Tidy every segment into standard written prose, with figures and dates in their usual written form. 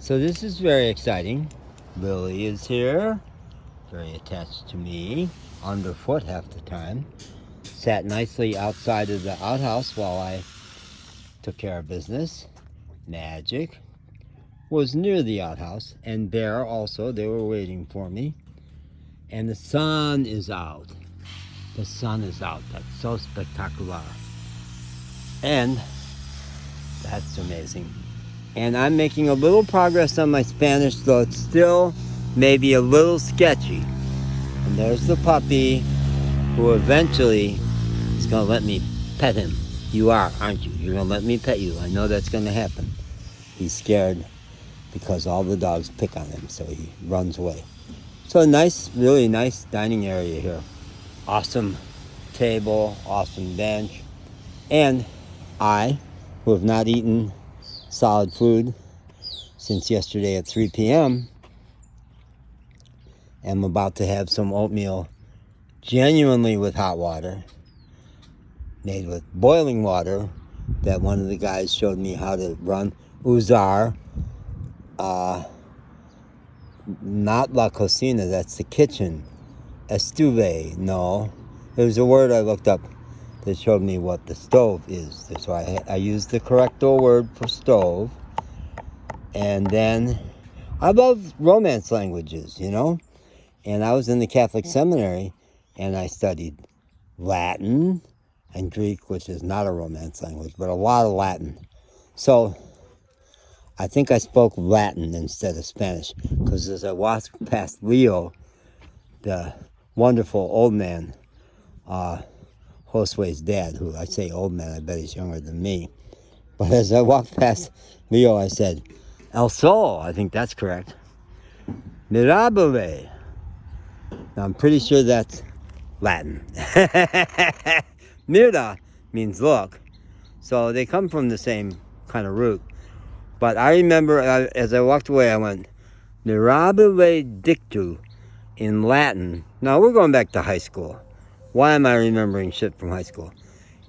So this is very exciting. Lily is here, very attached to me, underfoot half the time. Sat nicely outside of the outhouse while I took care of business. Magic was near the outhouse, and Bear also. They were waiting for me. And the sun is out. The sun is out. That's so spectacular. And that's amazing. And I'm making a little progress on my Spanish, though it's still maybe a little sketchy. And there's the puppy who eventually is going to let me pet him. You are, aren't you? You're going to let me pet you. I know that's going to happen. He's scared because all the dogs pick on him, so he runs away. So a nice, really nice dining area here. Awesome table, awesome bench. And I, who have not eaten solid food since yesterday at 3 p.m., am about to have some oatmeal genuinely with hot water, made with boiling water that one of the guys showed me how to run. Uzar, not la cocina, that's the kitchen. Estuve, no. There's a word I looked up that showed me what the stove is. So I used the correcto word for stove. And then, I love Romance languages, you know? And I was in the Catholic seminary, and I studied Latin and Greek, which is not a Romance language, but a lot of Latin. So, I think I spoke Latin instead of Spanish, because as I walked past Leo, the wonderful old man, Josue's dad, who I say old man, I bet he's younger than me. But as I walked past Leo, I said, El Sol, I think that's correct. Mirabile. Now, I'm pretty sure that's Latin. Mira means look. So they come from the same kind of root. But I remember as I walked away, I went, Mirabile dictu in Latin. Now, we're going back to high school. Why am I remembering shit from high school?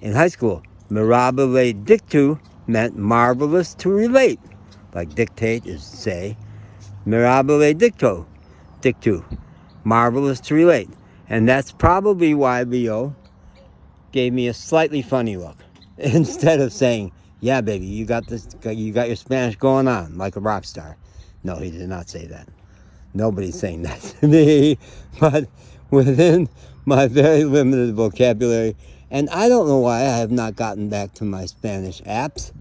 In high school, mirabile dictu meant marvelous to relate. Like dictate is say, mirabile dictu, marvelous to relate. And that's probably why Leo gave me a slightly funny look. Instead of saying, yeah, baby, you got your Spanish going on like a rock star. No, he did not say that. Nobody's saying that to me. But within my very limited vocabulary, and I don't know why I have not gotten back to my Spanish apps.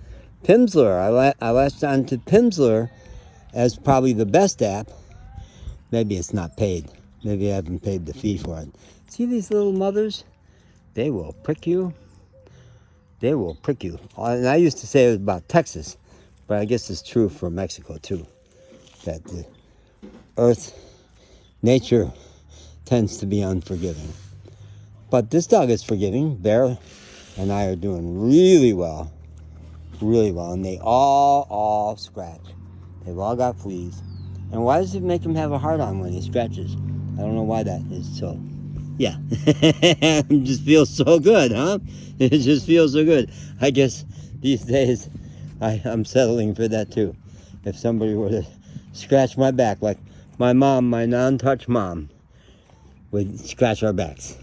Pimsleur, I latched on to Pimsleur as probably the best app. Maybe it's not paid. Maybe I haven't paid the fee for it. See these little mothers? They will prick you. They will prick you. And I used to say it was about Texas, but I guess it's true for Mexico too. That the earth, nature tends to be unforgiving. But this dog is forgiving. Bear and I are doing really well. Really well. And they all scratch. They've all got fleas. And why does it make him have a heart on when he scratches? I don't know why that is. So, yeah. It just feels so good, huh? It just feels so good. I guess these days I'm settling for that too. If somebody were to scratch my back, like my mom, my non-touch mom, would scratch our backs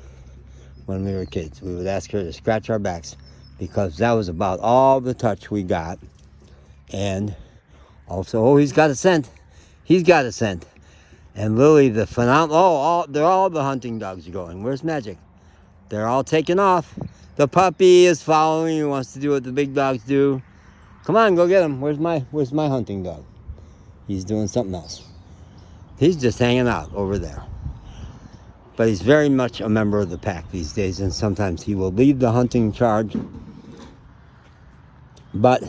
when we were kids. We would ask her to scratch our backs because that was about all the touch we got. And also, oh, he's got a scent. He's got a scent. And Lily, the phenomenal, they're all the hunting dogs are going. Where's Magic? They're all taking off. The puppy is following. He wants to do what the big dogs do. Come on, go get him. Where's my hunting dog? He's doing something else. He's just hanging out over there. But he's very much a member of the pack these days, and sometimes he will lead the hunting charge. But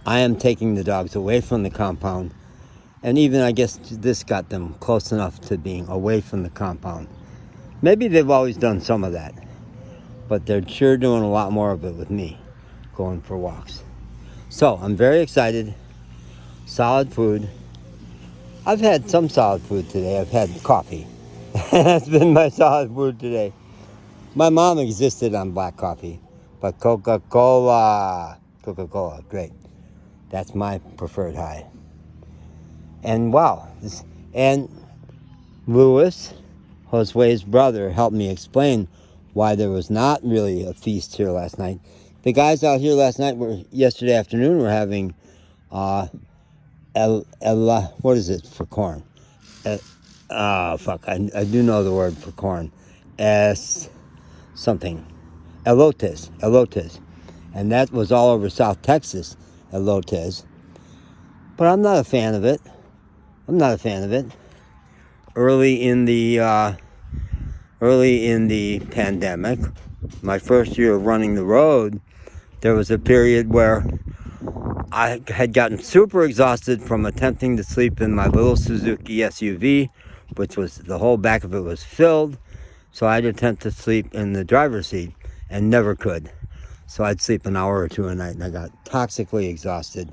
I am taking the dogs away from the compound, and even I guess this got them close enough to being away from the compound. Maybe they've always done some of that, but they're sure doing a lot more of it with me, going for walks. So I'm very excited. Solid food. I've had some solid food today. I've had coffee. That's been my solid food today. My mom existed on black coffee, but Coca-Cola, great. That's my preferred high. And wow. And Louis, Josue's brother, helped me explain why there was not really a feast here last night. The guys out here last night yesterday afternoon were having what is it for corn? I do know the word for corn. Something. Elotes. And that was all over South Texas, elotes. But I'm not a fan of it. Early in the pandemic, my first year of running the road, there was a period where I had gotten super exhausted from attempting to sleep in my little Suzuki SUV, which was the whole back of it was filled. So I'd attempt to sleep in the driver's seat and never could. So I'd sleep an hour or two a night, and I got toxically exhausted.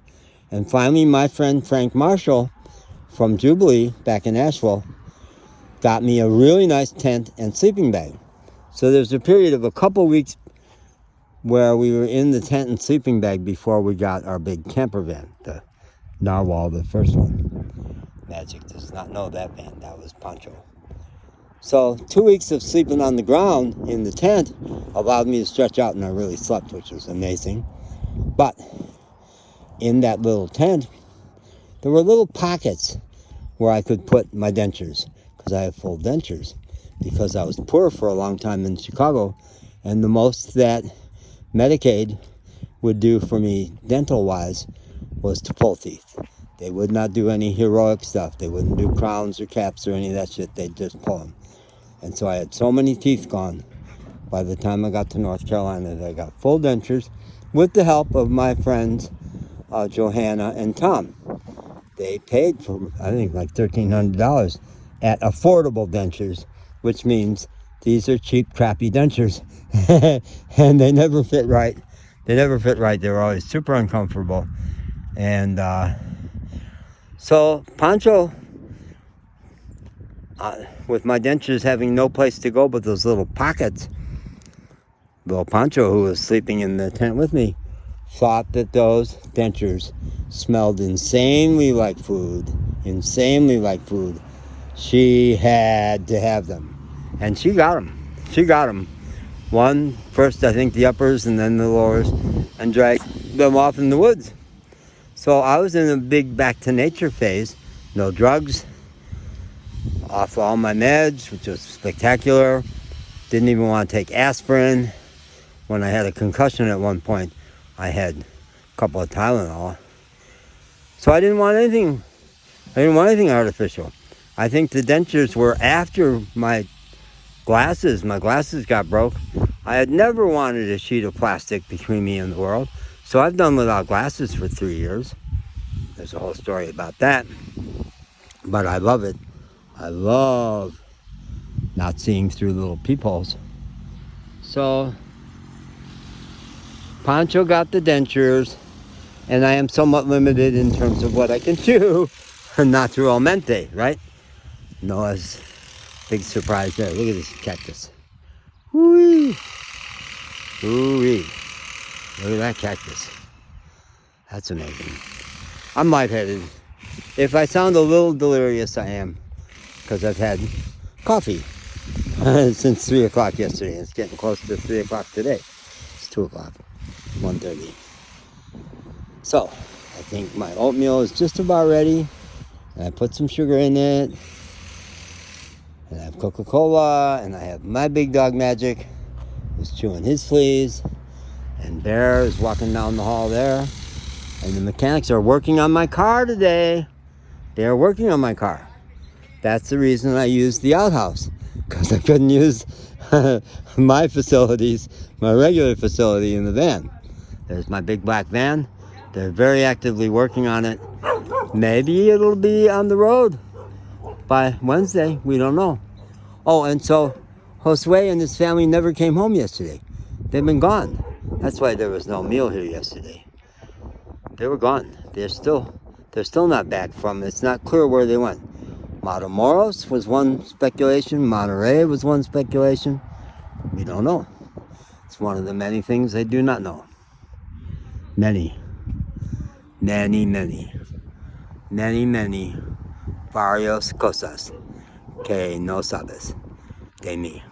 And finally, my friend Frank Marshall from Jubilee back in Asheville got me a really nice tent and sleeping bag. So there's a period of a couple weeks where we were in the tent and sleeping bag before we got our big camper van, the Narwhal, the first one. Magic does not know that van. That was Pancho. So 2 weeks of sleeping on the ground in the tent allowed me to stretch out, and I really slept, which was amazing. But in that little tent, there were little pockets where I could put my dentures, because I have full dentures, because I was poor for a long time in Chicago, and the most that Medicaid would do for me dental-wise was to pull teeth. They would not do any heroic stuff. They wouldn't do crowns or caps or any of that shit. They'd just pull them. And so I had so many teeth gone by the time I got to North Carolina that I got full dentures with the help of my friends Johanna and Tom. They paid for, I think, like $1,300 at affordable dentures, which means these are cheap, crappy dentures. And they never fit right. They were always super uncomfortable. And so Pancho, with my dentures having no place to go but those little pockets, little Pancho, who was sleeping in the tent with me, thought that those dentures smelled insanely like food. She had to have them. And she got them. One, first I think the uppers and then the lowers, and dragged them off in the woods. So I was in a big back to nature phase. No drugs, off all my meds, which was spectacular. Didn't even want to take aspirin. When I had a concussion at one point, I had a couple of Tylenol. So I didn't want anything artificial. I think the dentures were after my glasses. My glasses got broke. I had never wanted a sheet of plastic between me and the world. So I've done without glasses for 3 years. There's a whole story about that. But I love it. I love not seeing through little peepholes. So Pancho got the dentures, and I am somewhat limited in terms of what I can do. Naturalmente, right? Noah's big surprise there. Look at this cactus. Woo-wee. Woo-wee. Look at that cactus. That's amazing. I'm lightheaded. If I sound a little delirious, I am, because I've had coffee since 3 o'clock yesterday. It's getting close to 3 o'clock today. It's 2 o'clock, 1:30. So, I think my oatmeal is just about ready. And I put some sugar in it. And I have Coca-Cola. And I have my big dog Magic, who's chewing his fleas. And Bear is walking down the hall there. And the mechanics are working on my car today. They are working on my car. That's the reason I used the outhouse, because I couldn't use my facilities, my regular facility in the van. There's my big black van. They're very actively working on it. Maybe it'll be on the road by Wednesday. We don't know. Oh, and so Josue and his family never came home yesterday. They've been gone. That's why there was no meal here yesterday. They were gone. They're still not back from. It's not clear where they went. Matamoros was one speculation. Monterey was one speculation. We don't know. It's one of the many things I do not know. Many. varias cosas que no sabes de mí.